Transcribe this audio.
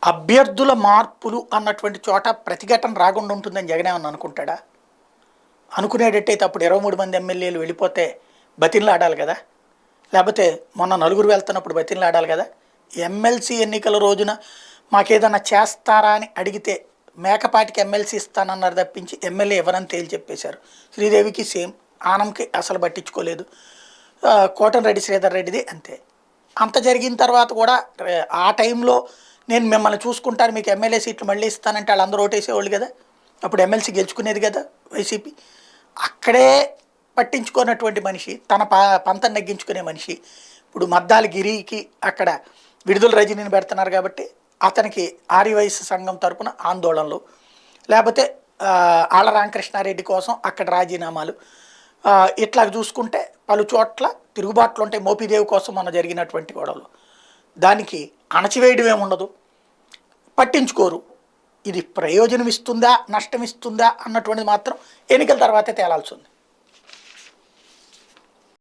అభ్యర్థుల మార్పులు అన్నటువంటి చోట ప్రతిఘటన రాకుండా ఉంటుందని జగన్ ఏమన్నా అనుకుంటాడా? అనుకునేటట్టయితే అప్పుడు 23 మంది ఎమ్మెల్యేలు వెళ్ళిపోతే బతిమలాడాలి కదా! లేకపోతే మొన్న నలుగురు వెళ్తున్నప్పుడు బతిమలాడాలి కదా! ఎమ్మెల్సీ ఎన్నికల రోజున మాకేదన్నా చేస్తారా అని అడిగితే మేకపాటికి ఎమ్మెల్సీ ఇస్తానన్నారు తప్పించి ఎమ్మెల్యే ఇవ్వరని తేల్చి చెప్పేశారు. శ్రీదేవికి సేమ్, ఆనంకి అసలు పట్టించుకోలేదు. కోటంరెడ్డి శ్రీధర్ రెడ్డిది అంతే. అంత జరిగిన తర్వాత కూడా ఆ టైంలో నేను మిమ్మల్ని చూసుకుంటాను, మీకు ఎమ్మెల్యే సీట్లు మళ్ళీ ఇస్తానంటే వాళ్ళందరూ ఓటేసేవాళ్ళు కదా! అప్పుడు ఎమ్మెల్సీ గెలుచుకునేది కదా వైసీపీ. అక్కడే పట్టించుకున్నటువంటి మనిషి, తన పంతం నెగ్గించుకునే మనిషి, ఇప్పుడు మద్దాలి గిరికి అక్కడ విడుదల రజనీని పెడుతున్నారు కాబట్టి అతనికి ఆర్యవైశ్య సంఘం తరపున ఆందోళనలు, లేకపోతే ఆళ్ళ రామకృష్ణారెడ్డి కోసం అక్కడ రాజీనామాలు, ఇట్లా చూసుకుంటే పలు చోట్ల తిరుగుబాట్లు ఉంటాయి. మోపిదేవి కోసం మొన్న జరిగినటువంటి గొడవలు, దానికి అణచివేయడం ఏముండదు, పట్టించుకోరు. ఇది ప్రయోజనం ఇస్తుందా నష్టం ఇస్తుందా అన్నటువంటిది మాత్రం ఎన్నికల తర్వాతే తేలాల్సి ఉంది.